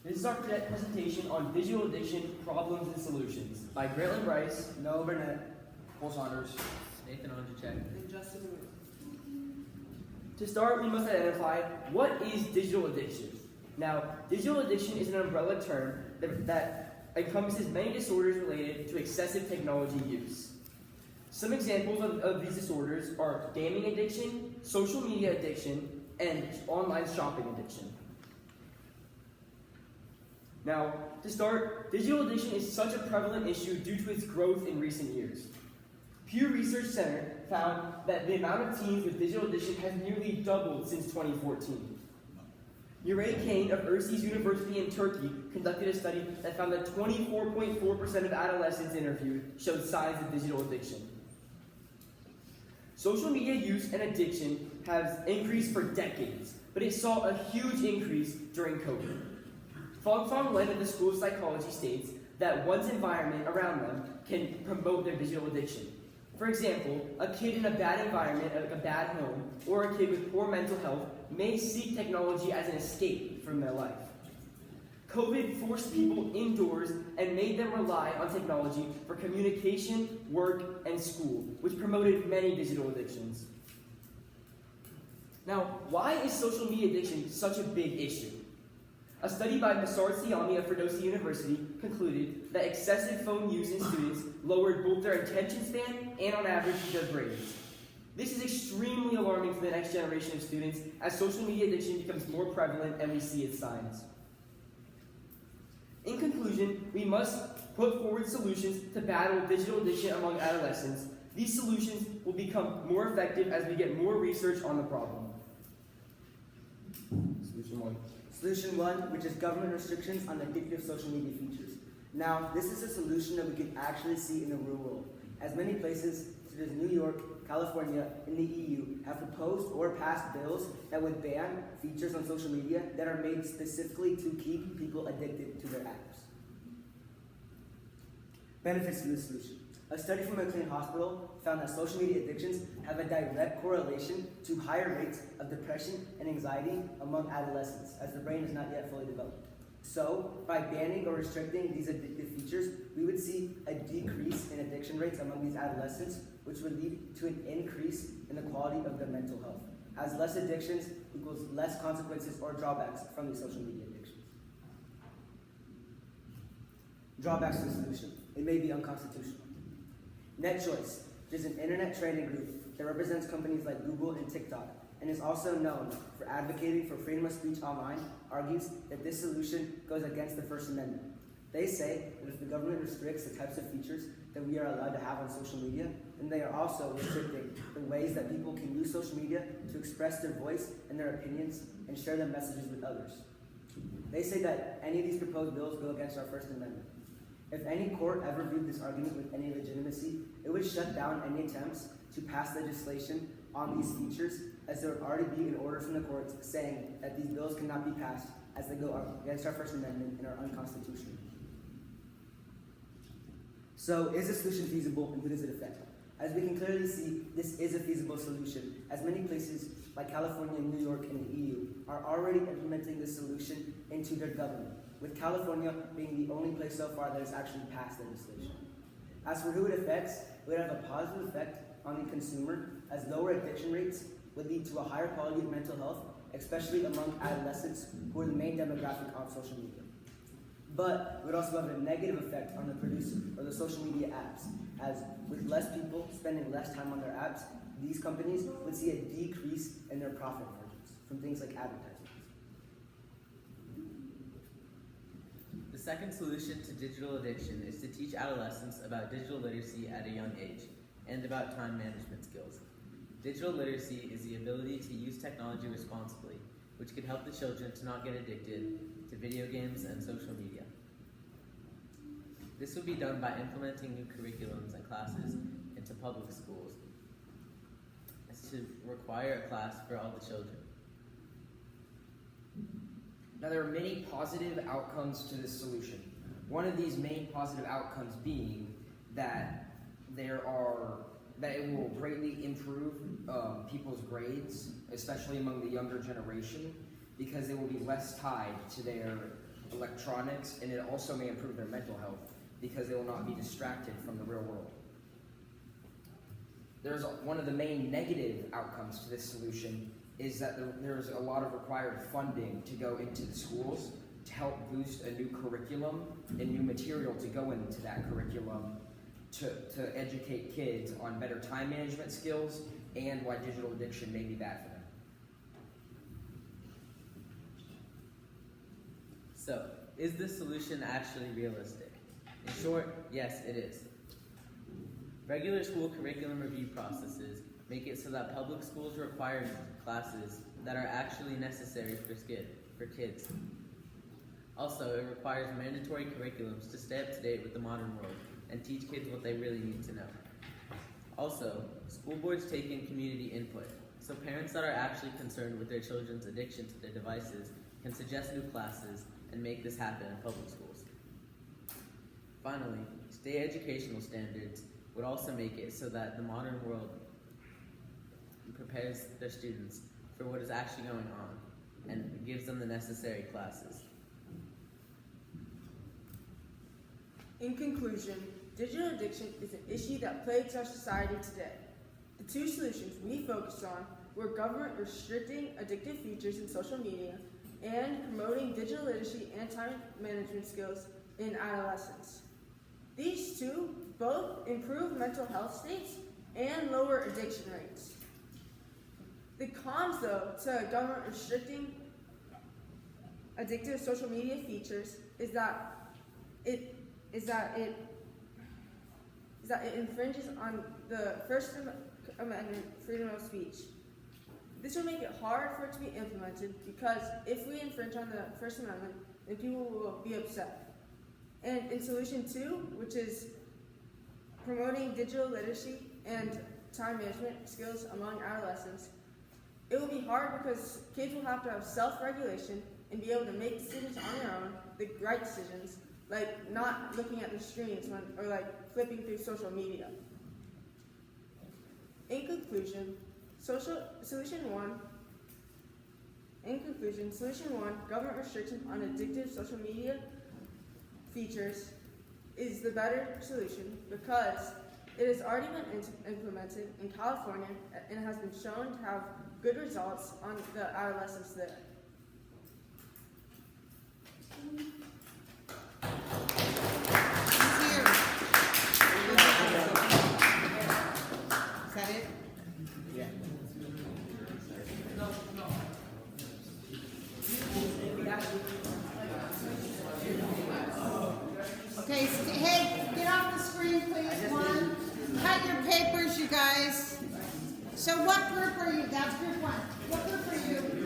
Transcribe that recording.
This is our presentation on digital addiction problems and solutions by Grantland Bryce, Noah Burnett, Cole Saunders. Nathan Ondrzejczyk. and Justin Lewis. To start, we must identify what is digital addiction. Now, digital addiction is an umbrella term that encompasses many disorders related to excessive technology use. Some examples of these disorders are gaming addiction, social media addiction, and online shopping addiction. Now, to start, digital addiction is such a prevalent issue due to its growth in recent years. Pew Research Center found that the amount of teens with digital addiction has nearly doubled since 2014. Nuray Kane of Erciyes University in Turkey conducted a study that found that 24.4% of adolescents interviewed showed signs of digital addiction. Social media use and addiction has increased for decades, but it saw a huge increase during COVID. Fong Fong Wen of the School of Psychology states that one's environment around them can promote their digital addiction. For example, a kid in a bad environment, like a bad home, or a kid with poor mental health may seek technology as an escape from their life. COVID forced people indoors and made them rely on technology for communication, work, and school, which promoted many digital addictions. Now, why is social media addiction such a big issue? A study by Masar Siami of Ferdowsi University concluded that excessive phone use in students lowered both their attention span and, on average, their grades. This is extremely alarming for the next generation of students as social media addiction becomes more prevalent and we see its signs. In conclusion, we must put forward solutions to battle digital addiction among adolescents. These solutions will become more effective as we get more research on the problem. Solution 1. Solution 1, which is government restrictions on addictive social media features. Now, this is a solution that we can actually see in the real world, as many places, such as New York, California, and the EU, have proposed or passed bills that would ban features on social media that are made specifically to keep people addicted to their apps. Benefits to this solution. A study from McLean Hospital found that social media addictions have a direct correlation to higher rates of depression and anxiety among adolescents, as the brain is not yet fully developed. So, by banning or restricting these addictive features, we would see a decrease in addiction rates among these adolescents, which would lead to an increase in the quality of their mental health, as less addictions equals less consequences or drawbacks from these social media addictions. Drawbacks to the solution. It may be unconstitutional. NetChoice, which is an internet trading group that represents companies like Google and TikTok, and is also known for advocating for freedom of speech online, argues that this solution goes against the First Amendment. They say that if the government restricts the types of features that we are allowed to have on social media, then they are also restricting the ways that people can use social media to express their voice and their opinions and share their messages with others. They say that any of these proposed bills go against our First Amendment. If any court ever viewed this argument with any legitimacy, it would shut down any attempts to pass legislation on these features, as there would already be an order from the courts saying that these bills cannot be passed as they go against our First Amendment and are unconstitutional. So, is this solution feasible and who does it affect? As we can clearly see, this is a feasible solution, as many places like California, New York, and the EU are already implementing this solution into their government, with California being the only place so far that has actually passed legislation. As for who it affects, it would have a positive effect on the consumer, as lower addiction rates would lead to a higher quality of mental health, especially among adolescents, who are the main demographic on social media. But it would also have a negative effect on the producer, or the social media apps, as with less people spending less time on their apps, these companies would see a decrease in their profit margins from things like advertisements. The second solution to digital addiction is to teach adolescents about digital literacy at a young age and about time management skills. Digital literacy is the ability to use technology responsibly, which could help the children to not get addicted to video games and social media. This would be done by implementing new curriculums and classes into public schools, as to require a class for all the children. Now, there are many positive outcomes to this solution. One of these main positive outcomes being that it will greatly improve people's grades, especially among the younger generation, because they will be less tied to their electronics, and it also may improve their mental health because they will not be distracted from the real world. One of the main negative outcomes to this solution is that there's a lot of required funding to go into the schools to help boost a new curriculum and new material to go into that curriculum to educate kids on better time management skills and why digital addiction may be bad for them. So, is this solution actually realistic? In short, yes, it is. Regular school curriculum review processes make it so that public schools require classes that are actually necessary for kids. Also, it requires mandatory curriculums to stay up to date with the modern world and teach kids what they really need to know. Also, school boards take in community input, so parents that are actually concerned with their children's addiction to their devices can suggest new classes and make this happen in public schools. Finally, state educational standards would also make it so that the modern world prepares their students for what is actually going on and gives them the necessary classes. In conclusion, digital addiction is an issue that plagues our society today. The two solutions we focused on were government restricting addictive features in social media and promoting digital literacy and time management skills in adolescents. These two both improve mental health states and lower addiction rates. The cons, though, to government restricting addictive social media features is that it infringes on the First Amendment freedom of speech. This will make it hard for it to be implemented because if we infringe on the First Amendment, then people will be upset. And in solution 2, which is promoting digital literacy and time management skills among adolescents, it will be hard because kids will have to have self-regulation and be able to make decisions on their own, the right decisions, like not looking at the screens or like flipping through social media. In conclusion, solution one, government restriction on addictive social media features is the better solution because it has already been implemented in California and has been shown to have good results on the adolescents there. Is that it? Yeah. Okay, hey, get off the screen, please, one. Cut your papers, you guys. So what group are you? That's group 1. What group are you?